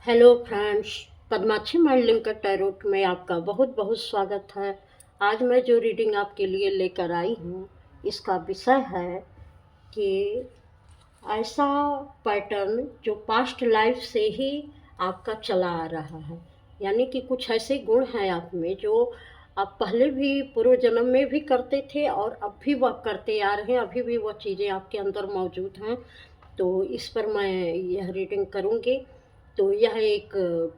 Hello friends, Padmakshi mind linker tarot में आपका बहुत बहुत स्वागत है। आज मैं जो रीडिंग आपके लिए लेकर आई हूँ, इसका विषय है कि ऐसा पैटर्न जो पास्ट लाइफ से ही आपका चला आ रहा है, यानी कि कुछ ऐसे गुण हैं आप में जो आप पहले भी पूर्व जन्म में भी करते थे और अब भी वह करते आ रहे हैं, अभी भी वह चीज़ें आपके अंदर मौजूद हैं। तो इस पर मैं यह रीडिंग करूँगी। तो यह एक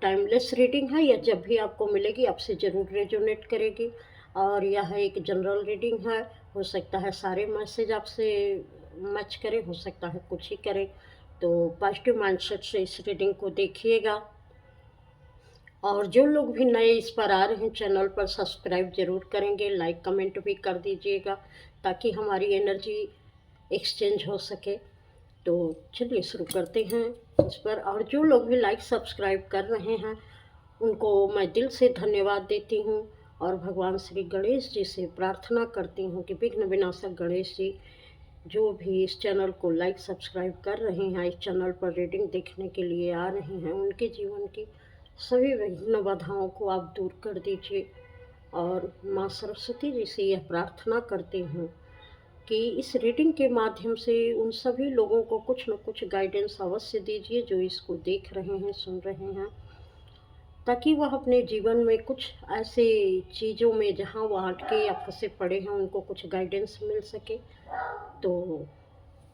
टाइमलेस रीडिंग है, यह जब भी आपको मिलेगी आपसे ज़रूर रेजोनेट करेगी। और यह एक जनरल रीडिंग है, हो सकता है सारे मैसेज आपसे मैच करें, हो सकता है कुछ ही करें। तो पॉजिटिव माइंडसेट से इस रीडिंग को देखिएगा। और जो लोग भी नए इस पर आ रहे हैं चैनल पर, सब्सक्राइब ज़रूर करेंगे, लाइक कमेंट भी कर दीजिएगा ताकि हमारी एनर्जी एक्सचेंज हो सके। तो चलिए शुरू करते हैं इस पर। और जो लोग भी लाइक सब्सक्राइब कर रहे हैं उनको मैं दिल से धन्यवाद देती हूँ। और भगवान श्री गणेश जी से प्रार्थना करती हूँ कि विघ्न विनाशक गणेश जी जो भी इस चैनल को लाइक सब्सक्राइब कर रहे हैं, इस चैनल पर रीडिंग देखने के लिए आ रहे हैं, उनके जीवन की सभी विघ्न बाधाओं को आप दूर कर दीजिए। और माँ सरस्वती जी से यह प्रार्थना करती हूँ कि इस रीडिंग के माध्यम से उन सभी लोगों को कुछ न कुछ गाइडेंस अवश्य दीजिए जो इसको देख रहे हैं, सुन रहे हैं, ताकि वह अपने जीवन में कुछ ऐसे चीज़ों में जहाँ वह अटके या फंसे पड़े हैं उनको कुछ गाइडेंस मिल सके। तो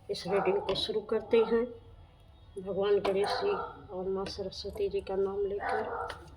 इस रीडिंग को शुरू करते हैं भगवान गणेश जी और माँ सरस्वती जी का नाम लेकर।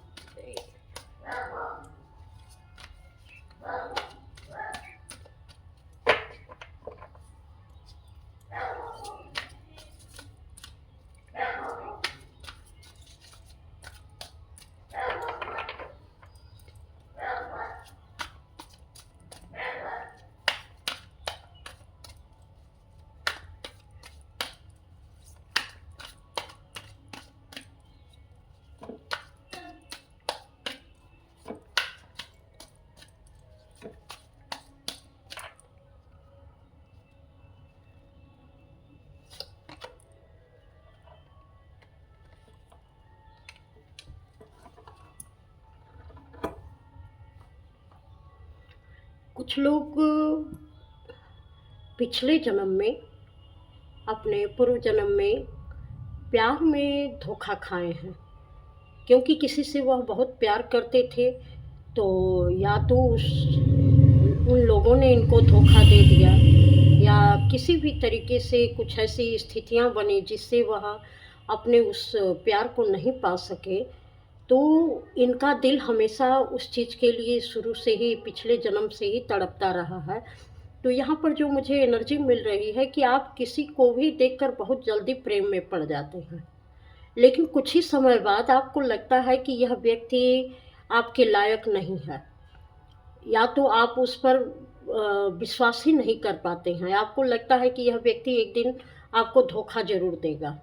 कुछ लोग पिछले जन्म में, अपने पूर्व जन्म में प्यार में धोखा खाए हैं, क्योंकि किसी से वह बहुत प्यार करते थे। तो या तो उन लोगों ने इनको धोखा दे दिया, या किसी भी तरीके से कुछ ऐसी स्थितियां बनी जिससे वह अपने उस प्यार को नहीं पा सके। तो इनका दिल हमेशा उस चीज़ के लिए शुरू से ही, पिछले जन्म से ही तड़पता रहा है। तो यहाँ पर जो मुझे एनर्जी मिल रही है कि आप किसी को भी देखकर बहुत जल्दी प्रेम में पड़ जाते हैं, लेकिन कुछ ही समय बाद आपको लगता है कि यह व्यक्ति आपके लायक नहीं है, या तो आप उस पर विश्वास ही नहीं कर पाते हैं। आपको लगता है कि यह व्यक्ति एक दिन आपको धोखा ज़रूर देगा।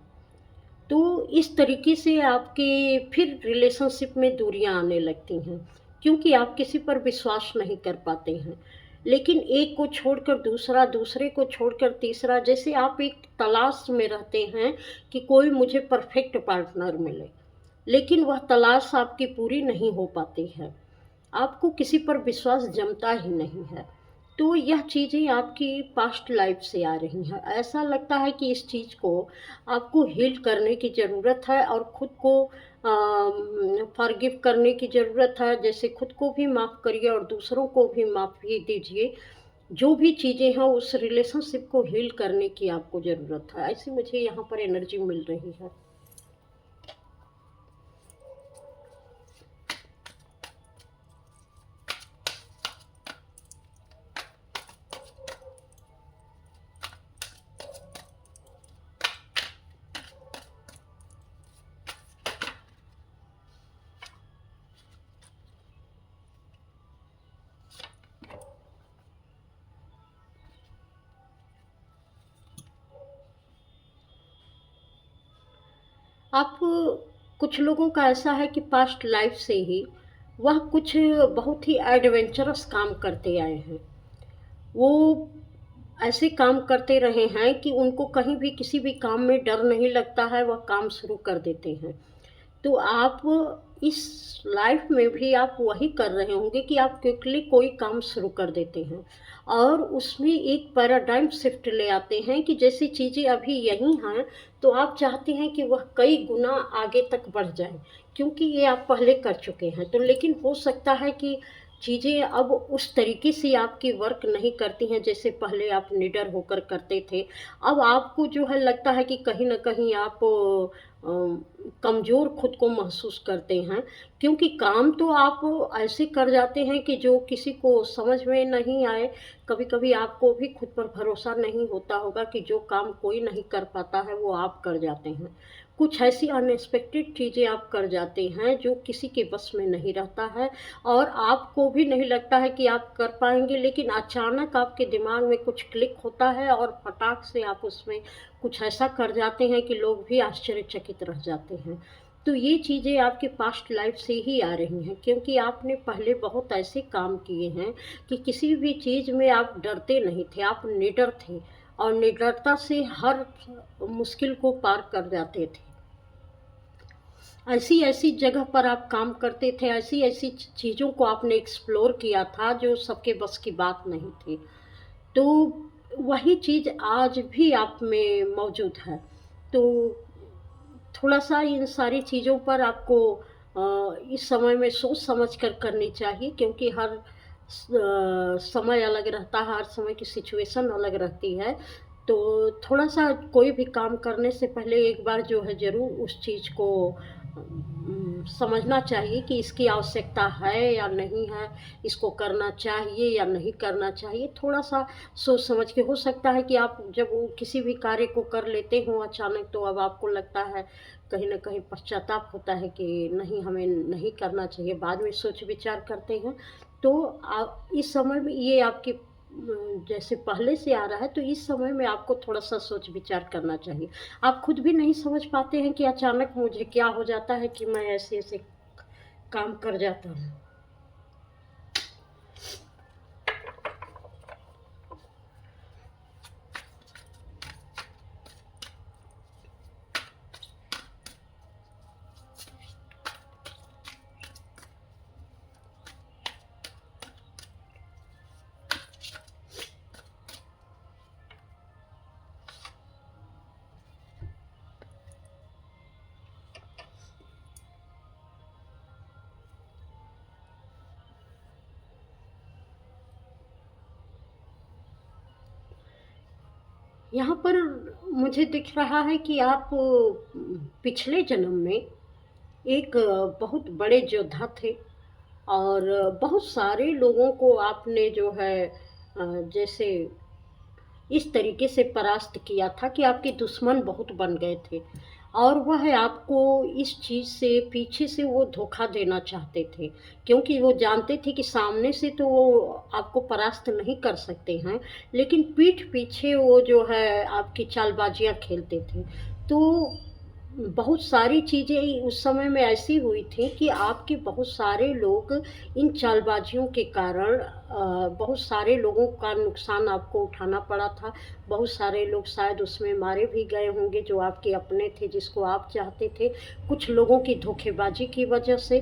तो इस तरीके से आपके फिर रिलेशनशिप में दूरियां आने लगती हैं, क्योंकि आप किसी पर विश्वास नहीं कर पाते हैं। लेकिन एक को छोड़कर दूसरा, दूसरे को छोड़कर तीसरा, जैसे आप एक तलाश में रहते हैं कि कोई मुझे परफेक्ट पार्टनर मिले, लेकिन वह तलाश आपकी पूरी नहीं हो पाती है, आपको किसी पर विश्वास जमता ही नहीं है। तो यह चीज़ें आपकी पास्ट लाइफ से आ रही हैं। ऐसा लगता है कि इस चीज़ को आपको हील करने की ज़रूरत है और खुद को फॉरगिव करने की ज़रूरत है। जैसे खुद को भी माफ़ करिए और दूसरों को भी माफ़ी दीजिए। जो भी चीज़ें हैं उस रिलेशनशिप को हील करने की आपको ज़रूरत है, ऐसी मुझे यहाँ पर एनर्जी मिल रही है। आप, कुछ लोगों का ऐसा है कि पास्ट लाइफ से ही वह कुछ बहुत ही एडवेंचरस काम करते आए हैं। वो ऐसे काम करते रहे हैं कि उनको कहीं भी किसी भी काम में डर नहीं लगता है, वह काम शुरू कर देते हैं। तो आप इस लाइफ में भी आप वही कर रहे होंगे कि आप क्विकली कोई काम शुरू कर देते हैं और उसमें एक पैराडाइम शिफ्ट ले आते हैं कि जैसी चीज़ें अभी यही हैं तो आप चाहते हैं कि वह कई गुना आगे तक बढ़ जाए, क्योंकि ये आप पहले कर चुके हैं। तो लेकिन हो सकता है कि चीज़ें अब उस तरीके से आपकी वर्क नहीं करती हैं जैसे पहले आप निडर होकर करते थे। अब आपको जो है लगता है कि कहीं न कहीं आप कमज़ोर खुद को महसूस करते हैं, क्योंकि काम तो आप ऐसे कर जाते हैं कि जो किसी को समझ में नहीं आए। कभी-कभी आपको भी खुद पर भरोसा नहीं होता होगा कि जो काम कोई नहीं कर पाता है वो आप कर जाते हैं। कुछ ऐसी अनएक्सपेक्टेड चीज़ें आप कर जाते हैं जो किसी के बस में नहीं रहता है और आपको भी नहीं लगता है कि आप कर पाएँगे, लेकिन अचानक आपके दिमाग में कुछ क्लिक होता है और फटाक से आप उसमें कुछ ऐसा कर जाते हैं कि लोग भी आश्चर्यचकित रह जाते हैं। तो ये चीज़ें आपके पास्ट लाइफ से ही आ रही हैं, क्योंकि आपने पहले बहुत ऐसे काम किए हैं कि किसी भी चीज़ में आप डरते नहीं थे, आप निडर थे और निडरता से हर मुश्किल को पार कर जाते थे। ऐसी-ऐसी जगह पर आप काम करते थे, ऐसी-ऐसी चीज़ों को आपने एक्सप्लोर किया था जो सबके बस की बात नहीं थी। तो वही चीज़ आज भी आप में मौजूद है। तो थोड़ा-सा इन सारी चीज़ों पर आपको इस समय में सोच समझ कर करनी चाहिए, क्योंकि हर समय अलग रहता है, हर समय की सिचुएशन अलग रहती है। तो थोड़ा-सा कोई भी काम करने से पहले एक बार जो है ज़रूर उस चीज़ को समझना चाहिए कि इसकी आवश्यकता है या नहीं है, इसको करना चाहिए या नहीं करना चाहिए। थोड़ा-सा सोच समझ के, हो सकता है कि आप जब वो किसी भी कार्य को कर लेते हों अचानक, तो अब आपको लगता है, कहीं न कहीं पश्चाताप होता है कि नहीं, हमें नहीं करना चाहिए, बाद में सोच विचार करते हैं। तो इस समय में ये आपकी जैसे पहले से आ रहा है, तो इस समय में आपको थोड़ा-सा सोच विचार करना चाहिए। आप खुद भी नहीं समझ पाते हैं कि अचानक मुझे क्या हो जाता है कि मैं ऐसे-ऐसे काम कर जाता हूँ। यहाँ पर मुझे दिख रहा है कि आप पिछले जन्म में एक बहुत बड़े योद्धा थे और बहुत सारे लोगों को आपने जो है जैसे इस तरीके से परास्त किया था कि आपके दुश्मन बहुत बन गए थे और वह आपको इस चीज़ से पीछे से वो धोखा देना चाहते थे, क्योंकि वो जानते थे कि सामने से तो वो आपको परास्त नहीं कर सकते हैं, लेकिन पीठ पीछे वो जो है आपकी चालबाजियाँ खेलते थे। तो बहुत सारी चीज़ें उस समय में ऐसी हुई थी कि आपके बहुत सारे लोग इन चालबाजियों के कारण बहुत सारे लोगों का नुकसान आपको उठाना पड़ा था। बहुत सारे लोग शायद उसमें मारे भी गए होंगे जो आपके अपने थे, जिसको आप चाहते थे, कुछ लोगों की धोखेबाजी की वजह से।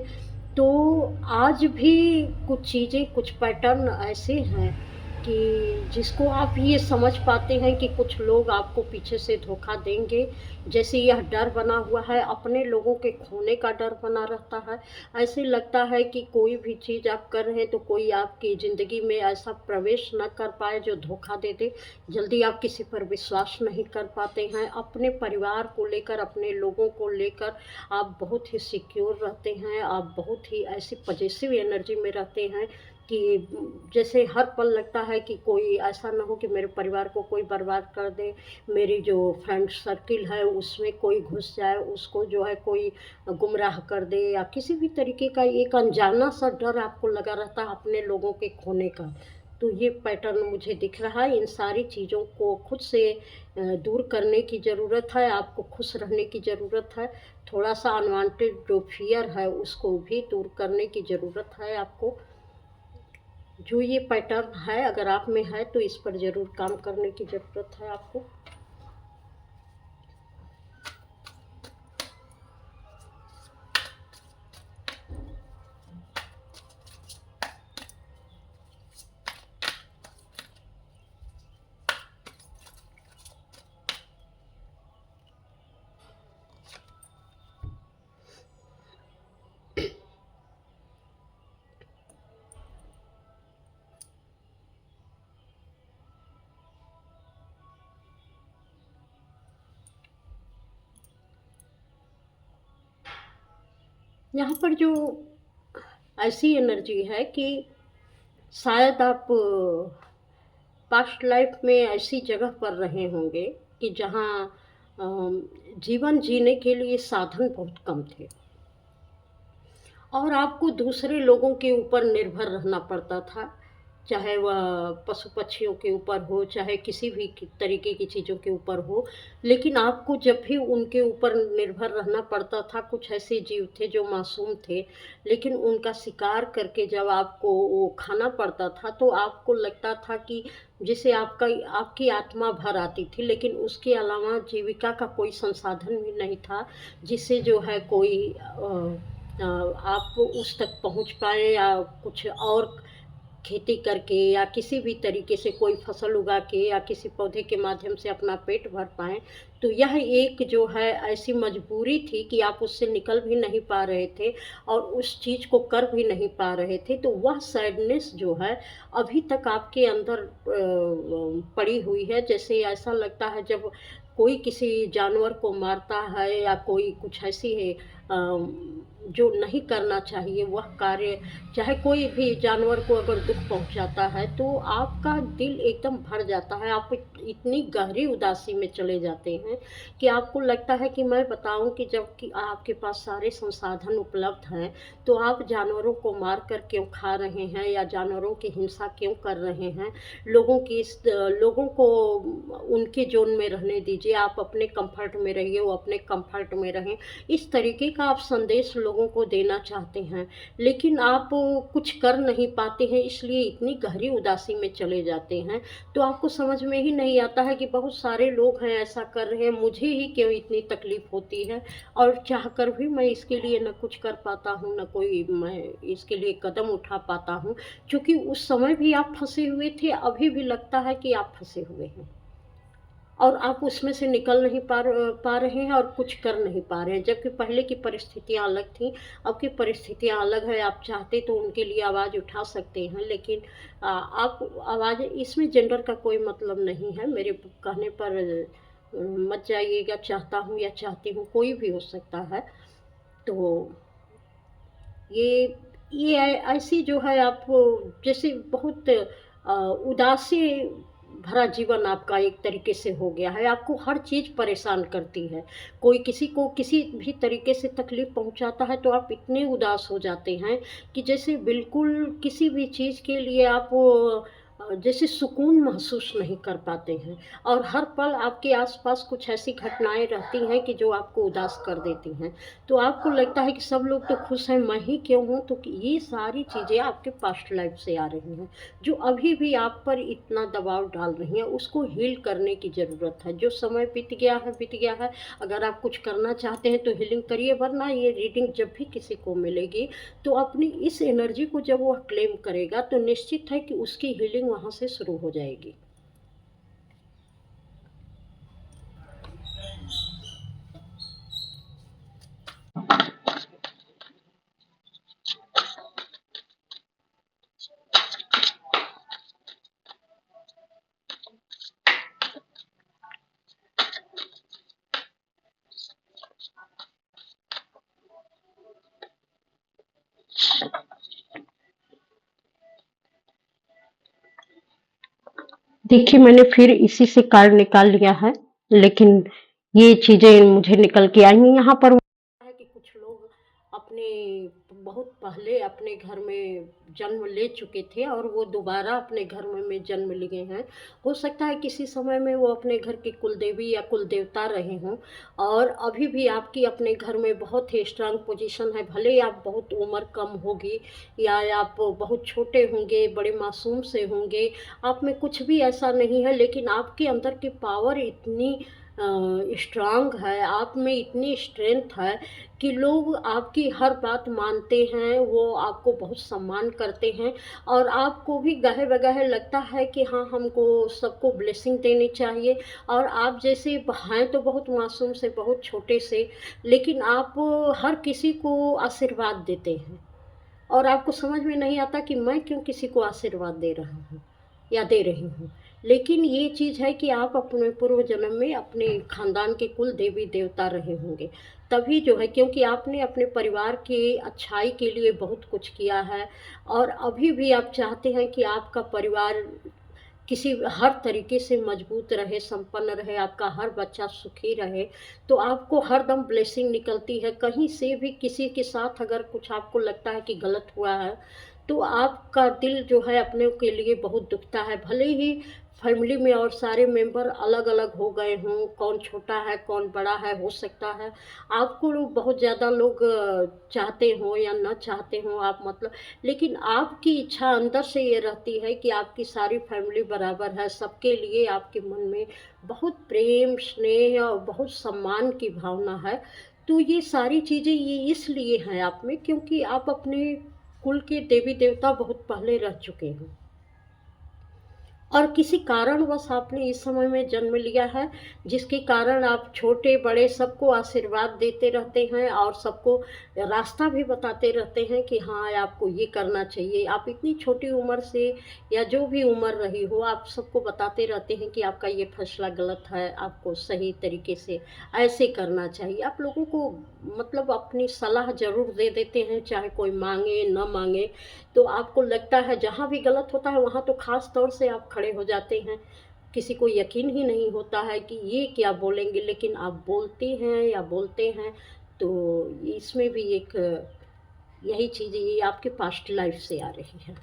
तो आज भी कुछ चीज़ें, कुछ पैटर्न ऐसे हैं कि जिसको आप ये समझ पाते हैं कि कुछ लोग आपको पीछे से धोखा देंगे। जैसे यह डर बना हुआ है, अपने लोगों के खोने का डर बना रहता है। ऐसे लगता है कि कोई भी चीज़ आप कर रहे हैं तो कोई आपकी ज़िंदगी में ऐसा प्रवेश ना कर पाए जो धोखा दे दे। जल्दी आप किसी पर विश्वास नहीं कर पाते हैं। अपने परिवार को लेकर, अपने लोगों को लेकर आप बहुत ही सिक्योर रहते हैं। आप बहुत ही ऐसी पॉजिटिव एनर्जी में रहते हैं कि जैसे हर पल लगता है कि कोई ऐसा ना हो कि मेरे परिवार को कोई बर्बाद कर दे, मेरी जो फ्रेंड सर्किल है उसमें कोई घुस जाए, उसको जो है कोई गुमराह कर दे, या किसी भी तरीके का एक अनजाना सा डर आपको लगा रहता है अपने लोगों के खोने का। तो ये पैटर्न मुझे दिख रहा है। इन सारी चीज़ों को खुद से दूर करने की ज़रूरत है, आपको खुश रहने की ज़रूरत है। थोड़ा-सा अनवांटेड जो फ़ियर है उसको भी दूर करने की ज़रूरत है आपको। जो ये पैटर्न है, अगर आप में है तो इस पर ज़रूर काम करने की ज़रूरत है आपको। यहाँ पर जो ऐसी एनर्जी है कि शायद आप पास्ट लाइफ में ऐसी जगह पर रहे होंगे कि जहाँ जीवन जीने के लिए साधन बहुत कम थे और आपको दूसरे लोगों के ऊपर निर्भर रहना पड़ता था, चाहे वह पशु पक्षियों के ऊपर हो, चाहे किसी भी तरीके की चीज़ों के ऊपर हो। लेकिन आपको जब भी उनके ऊपर निर्भर रहना पड़ता था, कुछ ऐसे जीव थे जो मासूम थे, लेकिन उनका शिकार करके जब आपको वो खाना पड़ता था, तो आपको लगता था कि जिसे आपकी आत्मा भर आती थी, लेकिन उसके अलावा जीविका का कोई संसाधन भी नहीं था, जिससे जो है कोई आप उस तक पहुँच पाएँ या कुछ और खेती करके या किसी भी तरीके से कोई फसल उगा के या किसी पौधे के माध्यम से अपना पेट भर पाएँ। तो यह एक जो है ऐसी मजबूरी थी कि आप उससे निकल भी नहीं पा रहे थे और उस चीज़ को कर भी नहीं पा रहे थे। तो वह सैडनेस जो है अभी तक आपके अंदर पड़ी हुई है। जैसे ऐसा लगता है जब कोई किसी जानवर को मारता है या कोई कुछ ऐसी है जो नहीं करना चाहिए वह कार्य, चाहे कोई भी जानवर को अगर दुख पहुंचाता है तो आपका दिल एकदम भर जाता है। आप इतनी गहरी उदासी में चले जाते हैं कि आपको लगता है कि मैं बताऊं कि जब कि आपके पास सारे संसाधन उपलब्ध हैं तो आप जानवरों को मार कर क्यों खा रहे हैं या जानवरों की हिंसा क्यों कर रहे हैं। लोगों को उनके जोन में रहने दीजिए, आप अपने कंफर्ट में रहिए, वो अपने कंफर्ट में रहें। इस तरीके का आप संदेश लोगों को देना चाहते हैं, लेकिन आप कुछ कर नहीं पाते हैं, इसलिए इतनी गहरी उदासी में चले जाते हैं। तो आपको समझ में ही नहीं आता है कि बहुत सारे लोग हैं ऐसा कर रहे हैं, मुझे ही क्यों इतनी तकलीफ़ होती है और चाहकर भी मैं इसके लिए न कुछ कर पाता हूँ, न कोई मैं इसके लिए कदम उठा पाता हूँ। क्योंकि उस समय भी आप फँसे हुए थे, अभी भी लगता है कि आप फँसे हुए हैं। और आप उसमें से निकल नहीं पा रहे हैं और कुछ कर नहीं पा रहे हैं। जबकि पहले की परिस्थितियाँ अलग थीं, अब की परिस्थितियाँ अलग है। आप चाहते तो उनके लिए आवाज़ उठा सकते हैं, लेकिन आप आवाज़ इसमें जेंडर का कोई मतलब नहीं है। मेरे कहने पर मत जाइएगा, चाहता हूँ या चाहती हूँ, कोई भी हो सकता है। तो ये ऐसी जो है आप जैसे बहुत उदासी भरा जीवन आपका एक तरीके से हो गया है। आपको हर चीज़ परेशान करती है। कोई किसी को किसी भी तरीके से तकलीफ़ पहुँचाता है तो आप इतने उदास हो जाते हैं कि जैसे बिल्कुल किसी भी चीज़ के लिए आप जैसे सुकून महसूस नहीं कर पाते हैं और हर पल आपके आस-पास कुछ ऐसी घटनाएँ रहती हैं कि जो आपको उदास कर देती हैं। तो आपको लगता है कि सब लोग तो खुश हैं, मैं ही क्यों हूँ? तो कि ये सारी चीज़ें आपके पास्ट लाइफ़ से आ रही हैं, जो अभी भी आप पर इतना दबाव डाल रही हैं, उसको हील करने की ज़रूरत है। जो समय बीत गया है, बीत गया है। अगर आप कुछ करना चाहते हैं तो हीलिंग करिए, वरना ये रीडिंग जब भी किसी को मिलेगी, तो अपनी इस एनर्जी को जब वह क्लेम करेगा, तो निश्चित है कि उसकी हीलिंग वहाँ से शुरू हो जाएगी। देखिए, मैंने फिर इसी से कार्ड निकाल लिया है, लेकिन ये चीज़ें मुझे निकल के आई हैं। यहाँ पर है कि कुछ लोग अपने बहुत पहले अपने घर में जन्म ले चुके थे और वो दोबारा अपने घर में जन्म लिए हैं। हो सकता है किसी समय में वो अपने घर की कुलदेवी या कुलदेवता रहे हों और अभी भी आपकी अपने घर में बहुत ही स्ट्रांग पोजीशन है। भले ही आप बहुत उम्र कम होगी या आप बहुत छोटे होंगे, बड़े मासूम से होंगे, आप में कुछ भी ऐसा नहीं है, लेकिन आपके अंदर की पावर इतनी स्ट्रांग है, आप में इतनी स्ट्रेंथ है कि लोग आपकी हर बात मानते हैं, वो आपको बहुत सम्मान करते हैं और आपको भी गहे-बगैहे लगता है कि हाँ, हमको सबको ब्लेसिंग देनी चाहिए। और आप जैसे हैं तो बहुत मासूम से, बहुत छोटे से, लेकिन आप हर किसी को आशीर्वाद देते हैं और आपको समझ में नहीं आता कि मैं क्यों किसी को आशीर्वाद दे रहा हूँ या दे रही हूँ। लेकिन ये चीज़ है कि आप अपने पूर्व जन्म में अपने खानदान के कुल देवी देवता रहे होंगे। तभी जो है, क्योंकि आपने अपने परिवार की अच्छाई के लिए बहुत कुछ किया है और अभी भी आप चाहते हैं कि आपका परिवार किसी हर तरीके से मजबूत रहे, संपन्न रहे, आपका हर बच्चा सुखी रहे, तो आपको हरदम ब्लेसिंग निकलती है। कहीं से भी किसी के साथ अगर कुछ आपको लगता है कि गलत हुआ है, तो आपका दिल जो है अपने के लिए बहुत दुखता है। भले ही फैमिली में और सारे मेंबर अलग-अलग हो गए हों, कौन छोटा है, कौन बड़ा है, हो सकता है आपको लोग बहुत ज़्यादा लोग चाहते हों या ना चाहते हों आप, मतलब, लेकिन आपकी इच्छा अंदर से ये रहती है कि आपकी सारी फैमिली बराबर है, सबके लिए आपके मन में बहुत प्रेम, स्नेह और बहुत सम्मान की भावना है। तो ये सारी चीज़ें ये इसलिए हैं आप में, क्योंकि आप अपने कुल के देवी-देवता बहुत पहले रह चुके हैं। और किसी कारणवश आपने इस समय में जन्म लिया है, जिसके कारण आप छोटे-बड़े सबको आशीर्वाद देते रहते हैं और सबको रास्ता भी बताते रहते हैं कि हाँ, आपको ये करना चाहिए। आप इतनी छोटी उम्र से या जो भी उम्र रही हो, आप सबको बताते रहते हैं कि आपका ये फैसला गलत है, आपको सही तरीके से ऐसे करना चाहिए। आप लोगों को मतलब अपनी सलाह ज़रूर दे देते हैं, चाहे कोई माँगे, ना माँगे। तो आपको लगता है जहाँ भी गलत होता है वहाँ तो ख़ास तौर से आप खड़े हो जाते हैं। किसी को यकीन ही नहीं होता है कि ये क्या बोलेंगे, लेकिन आप बोलती हैं या बोलते हैं। तो इसमें भी एक यही चीज़ ये आपके पास्ट लाइफ़ से आ रही है।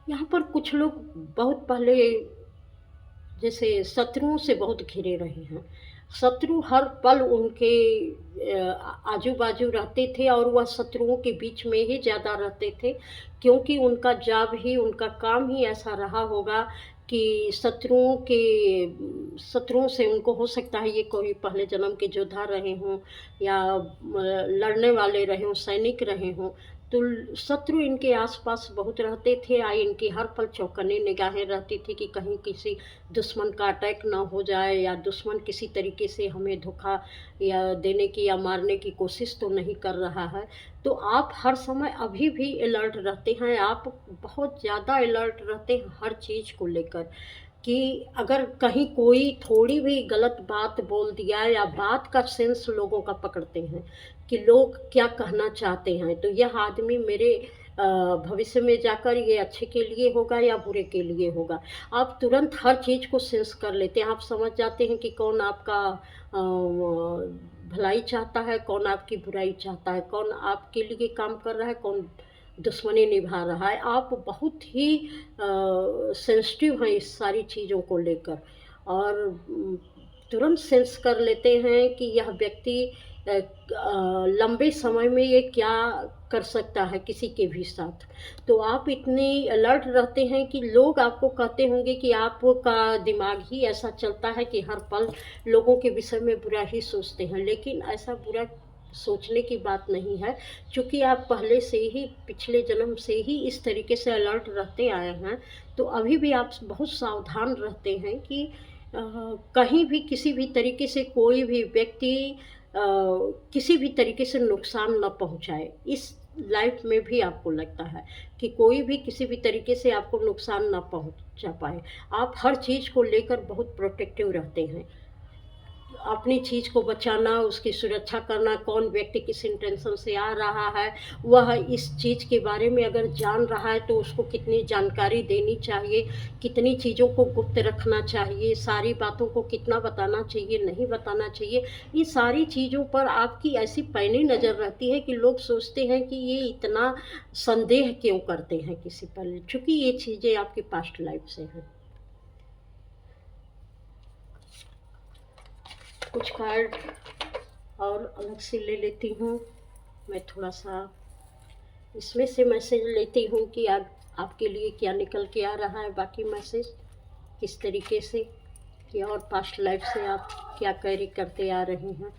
यहाँ पर कुछ लोग बहुत पहले जैसे शत्रुओं से बहुत घिरे रहे हैं। शत्रु हर पल उनके आजू-बाजू रहते थे और वह शत्रुओं के बीच में ही ज़्यादा रहते थे, क्योंकि उनका जॉब ही, उनका काम ही ऐसा रहा होगा कि शत्रुओं से उनको हो सकता है ये कोई पहले जन्म के योद्धा रहे हों या लड़ने वाले रहे हों, सैनिक रहे हों। तो शत्रु इनके आस-पास बहुत रहते थे, इनकी हर पल चौकन्नी निगाहें रहती थी कि कहीं किसी दुश्मन का अटैक ना हो जाए या दुश्मन किसी तरीके से हमें धोखा या देने की या मारने की कोशिश तो नहीं कर रहा है। तो आप हर समय अभी भी अलर्ट रहते हैं, आप बहुत ज़्यादा अलर्ट रहते हैं हर चीज़ को लेकर, कि अगर कहीं कोई थोड़ी भी गलत बात बोल दिया या बात का सेंस लोगों का पकड़ते हैं कि लोग क्या कहना चाहते हैं, तो यह आदमी मेरे भविष्य में जाकर ये अच्छे के लिए होगा या बुरे के लिए होगा। आप तुरंत हर चीज़ को सेंस कर लेते हैं, आप समझ जाते हैं कि कौन आपका भलाई चाहता है, कौन आपकी बुराई चाहता है, कौन आपके लिए काम कर रहा है, कौन दुश्मनी निभा रहा है। आप बहुत ही सेंसिटिव हैं इस सारी चीज़ों को लेकर और तुरंत सेंस कर लेते हैं कि यह व्यक्ति लंबे समय में ये क्या कर सकता है किसी के भी साथ। तो आप इतने अलर्ट रहते हैं कि लोग आपको कहते होंगे कि आपका दिमाग ही ऐसा चलता है कि हर पल लोगों के विषय में बुरा ही सोचते हैं, लेकिन ऐसा बुरा सोचने की बात नहीं है। चूँकि आप पहले से ही पिछले जन्म से ही इस तरीके से अलर्ट रहते आए हैं, तो अभी भी आप बहुत सावधान रहते हैं कि कहीं भी किसी भी तरीके से कोई भी व्यक्ति किसी भी तरीके से नुकसान ना पहुँचाए। इस लाइफ में भी आपको लगता है कि कोई भी किसी भी तरीके से आपको नुकसान ना पहुँचा पाए। आप हर चीज़ को लेकर बहुत प्रोटेक्टिव रहते हैं। अपनी चीज़ को बचाना, उसकी सुरक्षा करना, कौन व्यक्ति किस इंटेंशन से आ रहा है, वह इस चीज़ के बारे में अगर जान रहा है तो उसको कितनी जानकारी देनी चाहिए, कितनी चीज़ों को गुप्त रखना चाहिए, सारी बातों को कितना बताना चाहिए, नहीं बताना चाहिए। ये सारी चीज़ों पर आपकी ऐसी पैनी नज़र रहती है कि लोग सोचते हैं कि ये इतना संदेह क्यों करते हैं किसी पर, चूँकि ये चीज़ें आपकी पास्ट लाइफ़ से हैं। कुछ कार्ड और अलग से ले लेती हूँ। मैं थोड़ा-सा इसमें से मैसेज लेती हूँ कि आपके लिए क्या निकल के आ रहा है, बाकी मैसेज किस तरीके से, कि और पास्ट लाइफ से आप क्या कैरी करते आ रहे हैं।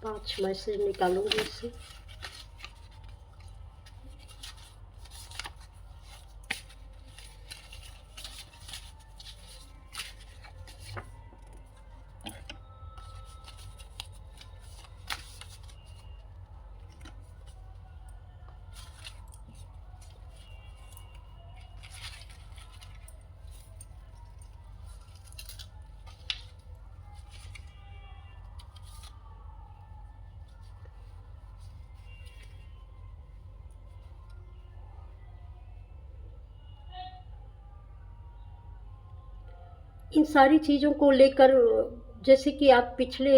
5 मैसेज निकालूंगी इससे। इन सारी चीज़ों को लेकर, जैसे कि आप पिछले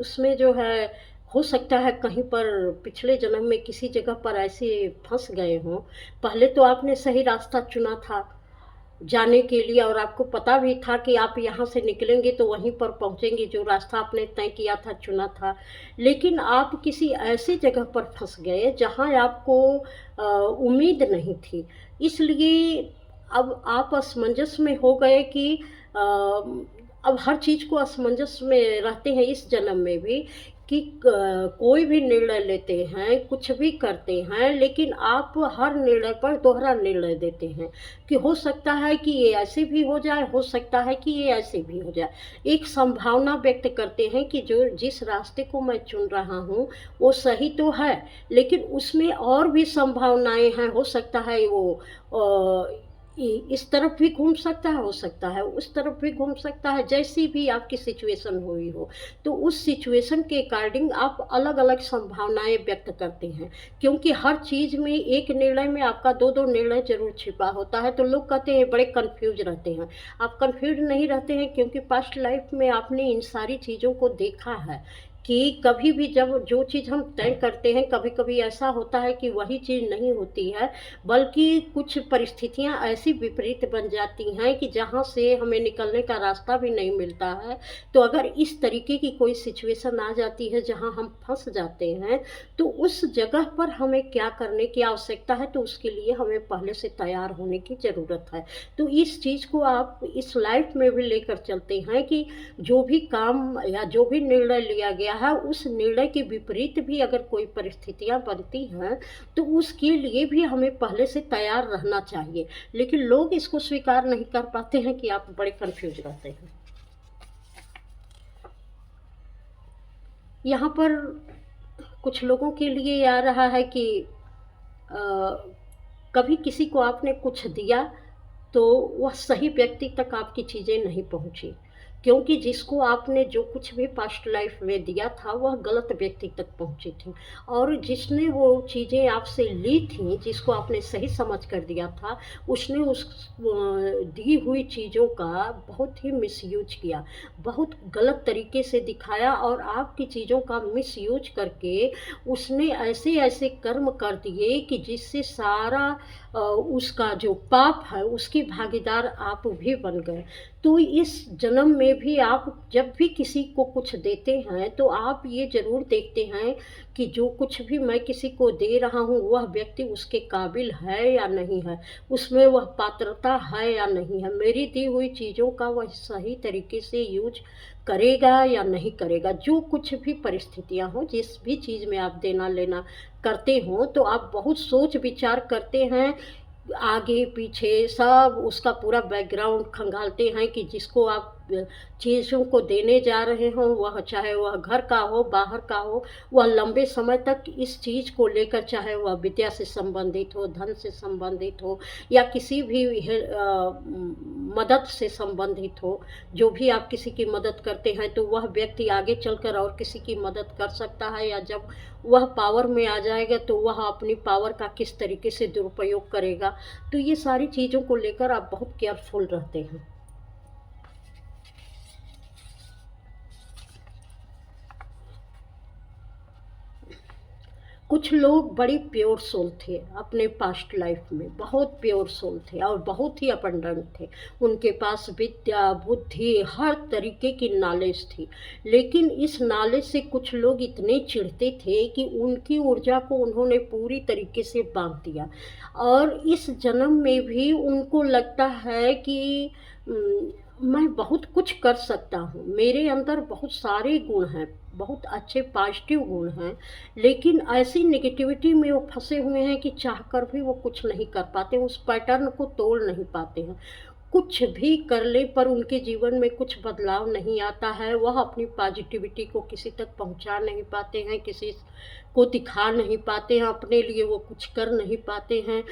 उसमें जो है, हो सकता है कहीं पर पिछले जन्म में किसी जगह पर ऐसे फँस गए हों। पहले तो आपने सही रास्ता चुना था जाने के लिए, और आपको पता भी था कि आप यहाँ से निकलेंगे तो वहीं पर पहुँचेंगे जो रास्ता आपने तय किया था, चुना था। लेकिन आप किसी ऐसी जगह पर फँस गए जहाँ आपको उम्मीद नहीं थी। इसलिए अब आप असमंजस में हो गए कि अब हर चीज़ को असमंजस में रहते हैं इस जन्म में भी, कि कोई भी निर्णय लेते हैं, कुछ भी करते हैं, लेकिन आप हर निर्णय पर दोहरा निर्णय देते हैं कि हो सकता है कि ये ऐसे भी हो जाए, हो सकता है कि ये ऐसे भी हो जाए। एक संभावना व्यक्त करते हैं कि जो जिस रास्ते को मैं चुन रहा हूँ वो सही तो है, लेकिन उसमें और भी संभावनाएं हैं। हो सकता है वो इस तरफ भी घूम सकता है, हो सकता है उस तरफ भी घूम सकता है, जैसी भी आपकी सिचुएशन हुई हो। तो उस सिचुएशन के अकॉर्डिंग आप अलग-अलग संभावनाएँ व्यक्त करते हैं, क्योंकि हर चीज़ में एक निर्णय में आपका 2-2 निर्णय ज़रूर छिपा होता है। तो लोग कहते हैं बड़े कन्फ्यूज़ रहते हैं। आप कन्फ्यूज़ नहीं रहते हैं, क्योंकि पास्ट लाइफ़ में आपने इन सारी चीज़ों को देखा है कि कभी भी जब जो चीज़ हम तय करते हैं, कभी-कभी ऐसा होता है कि वही चीज़ नहीं होती है, बल्कि कुछ परिस्थितियाँ ऐसी विपरीत बन जाती हैं कि जहाँ से हमें निकलने का रास्ता भी नहीं मिलता है। तो अगर इस तरीके की कोई सिचुएशन आ जाती है जहाँ हम फँस जाते हैं, तो उस जगह पर हमें क्या करने की आवश्यकता है, तो उसके लिए हमें पहले से तैयार होने की ज़रूरत है। तो इस चीज़ को आप इस लाइफ़ में भी लेकर चलते हैं कि जो भी काम या जो भी निर्णय लिया गया है, उस निर्णय के विपरीत भी अगर कोई परिस्थितियाँ बनती हैं, तो उसके लिए भी हमें पहले से तैयार रहना चाहिए। लेकिन लोग इसको स्वीकार नहीं कर पाते हैं कि आप बड़े कन्फ्यूज़ रहते हैं। यहाँ पर कुछ लोगों के लिए ये आ रहा है कि अ, कभी किसी को आपने कुछ दिया, तो वह सही व्यक्ति तक आपकी चीज़ें नहीं पहुँची, क्योंकि जिसको आपने जो कुछ भी पास्ट लाइफ में दिया था वह गलत व्यक्ति तक पहुँची थी, और जिसने वो चीज़ें आपसे ली थी, जिसको आपने सही समझ कर दिया था, उसने उस दी हुई चीज़ों का बहुत ही मिसयूज किया, बहुत गलत तरीके से दिखाया, और आपकी चीज़ों का मिसयूज करके उसने ऐसे-ऐसे कर्म कर दिए कि जिससे सारा उसका जो पाप है उसकी भागीदार आप भी बन गए। तो इस जन्म में भी आप जब भी किसी को कुछ देते हैं, तो आप ये ज़रूर देखते हैं कि जो कुछ भी मैं किसी को दे रहा हूँ वह व्यक्ति उसके काबिल है या नहीं है, उसमें वह पात्रता है या नहीं है, मेरी दी हुई चीज़ों का वह सही तरीके से यूज करेगा या नहीं करेगा। जो कुछ भी परिस्थितियाँ हों, जिस भी चीज़ में आप देना लेना करते हो, तो आप बहुत सोच विचार करते हैं, आगे पीछे सब उसका पूरा बैकग्राउंड खंगालते हैं कि जिसको आप चीज़ों को देने जा रहे हों, वह चाहे वह घर का हो, बाहर का हो, वह लंबे समय तक इस चीज़ को लेकर, चाहे वह विद्या से संबंधित हो, धन से संबंधित हो, या किसी भी मदद से संबंधित हो। जो भी आप किसी की मदद करते हैं, तो वह व्यक्ति आगे चलकर और किसी की मदद कर सकता है, या जब वह पावर में आ जाएगा तो वह अपनी पावर का किस तरीके से दुरुपयोग करेगा। तो ये सारी चीज़ों को लेकर आप बहुत केयरफुल रहते हैं। कुछ लोग बड़ी प्योर सोल थे अपने पास्ट लाइफ में, बहुत प्योर सोल थे और बहुत ही अबंडेंट थे। उनके पास विद्या, बुद्धि, हर तरीके की नॉलेज थी। लेकिन इस नॉलेज से कुछ लोग इतने चिढ़ते थे कि उनकी ऊर्जा को उन्होंने पूरी तरीके से बाँध दिया, और इस जन्म में भी उनको लगता है कि मैं बहुत कुछ कर सकता हूँ, मेरे अंदर बहुत सारे गुण हैं, बहुत अच्छे पॉजिटिव गुण हैं, लेकिन ऐसी नेगेटिविटी में वो फँसे हुए हैं कि चाहकर भी वो कुछ नहीं कर पाते, उस पैटर्न को तोड़ नहीं पाते हैं। कुछ भी कर लें पर उनके जीवन में कुछ बदलाव नहीं आता है, वह अपनी पॉजिटिविटी को किसी तक पहुँचा नहीं पाते हैं, किसी को दिखा नहीं पाते हैं, अपने लिए वो कुछ कर नहीं पाते हैं।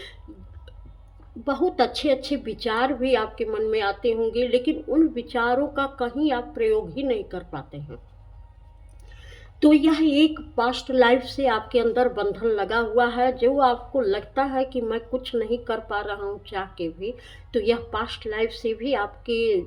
बहुत अच्छे-अच्छे विचार भी आपके मन में आते होंगे, लेकिन उन विचारों का कहीं आप प्रयोग ही नहीं कर पाते हैं। तो यह एक पास्ट लाइफ से आपके अंदर बंधन लगा हुआ है, जो आपको लगता है कि मैं कुछ नहीं कर पा रहा हूँ चाह के भी, तो यह पास्ट लाइफ से भी आपके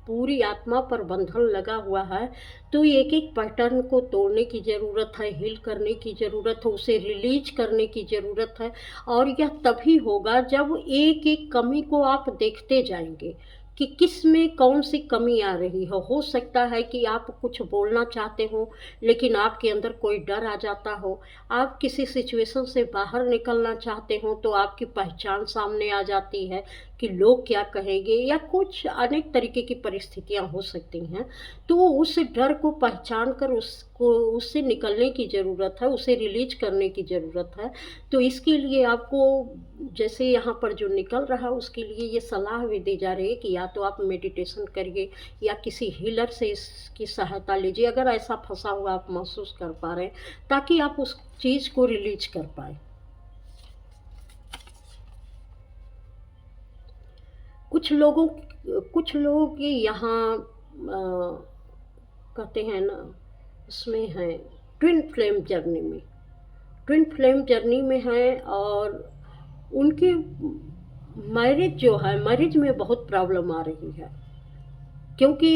पूरी आत्मा पर बंधन लगा हुआ है। तो एक-एक पैटर्न को तोड़ने की ज़रूरत है, हील करने की ज़रूरत है, उसे रिलीज़ करने की ज़रूरत है, और यह तभी होगा जब एक-एक कमी को आप देखते जाएँगे कि किस में कौन-सी कमी आ रही है। हो सकता है कि आप कुछ बोलना चाहते हो, लेकिन आपके अंदर कोई डर आ जाता हो। आप किसी सिचुएशन से बाहर निकलना चाहते हो, तो आपकी पहचान सामने आ जाती है कि लोग क्या कहेंगे, या कुछ अनेक तरीके की परिस्थितियाँ हो सकती हैं। तो उस डर को पहचान कर उससे निकलने की ज़रूरत है, उसे रिलीज़ करने की ज़रूरत है। तो इसके लिए आपको, जैसे यहाँ पर जो निकल रहा है, उसके लिए ये सलाह भी दी जा रही है कि या तो आप मेडिटेशन करिए या किसी हीलर से इसकी सहायता लीजिए, अगर ऐसा फंसा हुआ आप महसूस कर पा रहे हैं, ताकि आप उस चीज़ को रिलीज कर पाए। कुछ लोग ये यहाँ कहते हैं ना, उसमें हैं ट्विन फ्लेम जर्नी में, हैं, और उनकी मैरिज जो है, मैरिज में बहुत प्रॉब्लम आ रही है, क्योंकि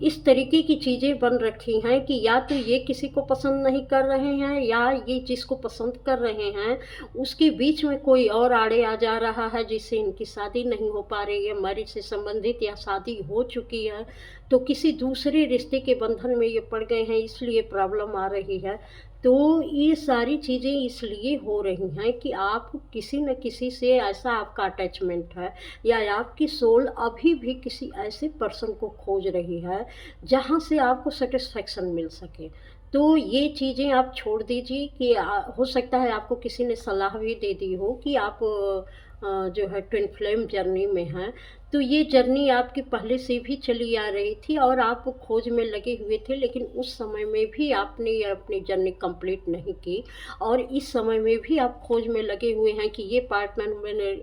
इस तरीके की चीज़ें बन रखी हैं कि या तो ये किसी को पसंद नहीं कर रहे हैं, या ये जिसको पसंद कर रहे हैं उसके बीच में कोई और आड़े आ जा रहा है, जिससे इनकी शादी नहीं हो पा रही है, मैरिज से संबंधित, या शादी हो चुकी है तो किसी दूसरे रिश्ते के बंधन में ये पड़ गए हैं, इसलिए प्रॉब्लम आ रही है। तो ये सारी चीज़ें इसलिए हो रही हैं कि आप किसी न किसी से ऐसा आपका अटैचमेंट है, या आपकी सोल अभी भी किसी ऐसे पर्सन को खोज रही है जहाँ से आपको सैटिस्फैक्शन मिल सके। तो ये चीज़ें आप छोड़ दीजिए कि हो सकता है आपको किसी ने सलाह भी दे दी हो कि आप जो है ट्विन फ्लेम जर्नी में हैं। तो ये जर्नी आपकी पहले से भी चली आ रही थी और आप खोज में लगे हुए थे, लेकिन उस समय में भी आपने अपनी जर्नी कंप्लीट नहीं की, और इस समय में भी आप खोज में लगे हुए हैं कि ये पार्टनर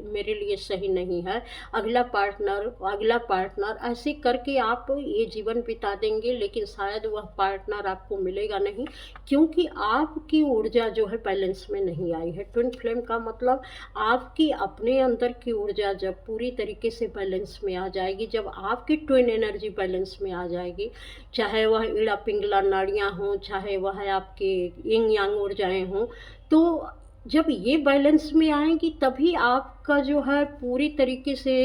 मेरे लिए सही नहीं है, अगला पार्टनर, ऐसे करके आप ये जीवन बिता देंगे, लेकिन शायद वह पार्टनर आपको मिलेगा नहीं, क्योंकि आपकी ऊर्जा जो है बैलेंस में नहीं आई है। ट्विन फ्लेम का मतलब आपकी अपने अंदर की ऊर्जा जब पूरी तरीके से बैलेंस में आ जाएगी, जब आपकी ट्विन एनर्जी बैलेंस में आ जाएगी, चाहे वह ईड़ा पिंगला नाड़ियाँ हों, चाहे वह आपके यिंग यांग ऊर्जाएँ हों, तो जब ये बैलेंस में आएँगी तभी आपका जो है पूरी तरीके से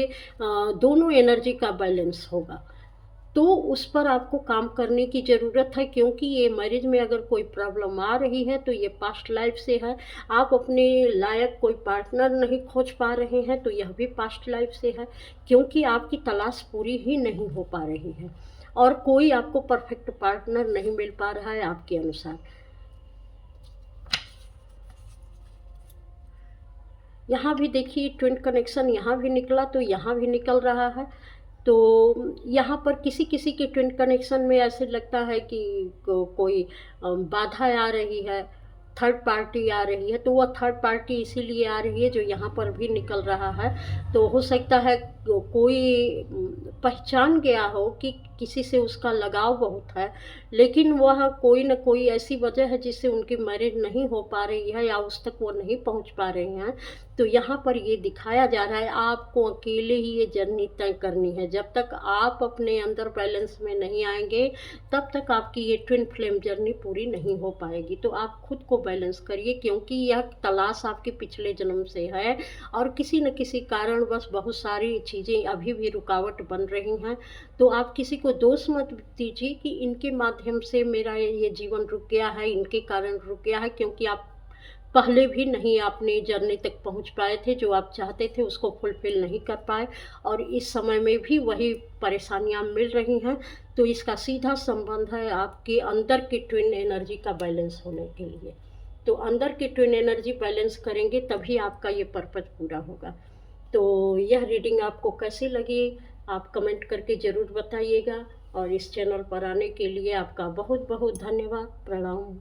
दोनों एनर्जी का बैलेंस होगा। तो उस पर आपको काम करने की ज़रूरत है, क्योंकि ये मैरिज में अगर कोई प्रॉब्लम आ रही है तो ये पास्ट लाइफ से है। आप अपने लायक कोई पार्टनर नहीं खोज पा रहे हैं तो यह भी पास्ट लाइफ से है, क्योंकि आपकी तलाश पूरी ही नहीं हो पा रही है और कोई आपको परफेक्ट पार्टनर नहीं मिल पा रहा है आपके अनुसार। यहाँ भी देखिए ट्विन कनेक्शन यहाँ भी निकला तो यहाँ भी निकल रहा है। तो यहाँ पर किसी-किसी के ट्विन कनेक्शन में ऐसे लगता है कि कोई बाधा आ रही है, थर्ड पार्टी आ रही है, तो वह थर्ड पार्टी इसीलिए आ रही है जो यहाँ पर भी निकल रहा है। तो हो सकता है कोई पहचान गया हो कि किसी से उसका लगाव बहुत है, लेकिन वह कोई न कोई ऐसी वजह है जिससे उनकी मैरिज नहीं हो पा रही है या उस तक वो नहीं पहुँच पा रहे हैं। तो यहाँ पर ये दिखाया जा रहा है आपको अकेले ही ये जर्नी तय करनी है। जब तक आप अपने अंदर बैलेंस में नहीं आएँगे, तब तक आपकी ये ट्विन फ्लेम जर्नी पूरी नहीं हो पाएगी। तो आप खुद को बैलेंस करिए, क्योंकि यह तलाश आपके पिछले जन्म से है और किसी न किसी कारणवश बहुत सारी चीज़ें अभी भी रुकावट बन रही हैं। तो आप किसी को दोष मत दीजिए कि इनके माध्यम से मेरा ये जीवन रुक गया है, इनके कारण रुक गया है, क्योंकि आप पहले भी नहीं अपनी जर्नी तक पहुंच पाए थे, जो आप चाहते थे उसको फुलफ़िल नहीं कर पाए, और इस समय में भी वही परेशानियां मिल रही हैं। तो इसका सीधा संबंध है आपके अंदर की ट्विन एनर्जी का बैलेंस होने के लिए। तो अंदर की ट्विन एनर्जी बैलेंस करेंगे तभी आपका ये पर्पज़ पूरा होगा। तो यह रीडिंग आपको कैसी लगी, आप कमेंट करके ज़रूर बताइएगा, और इस चैनल पर आने के लिए आपका बहुत बहुत धन्यवाद। प्रणाम।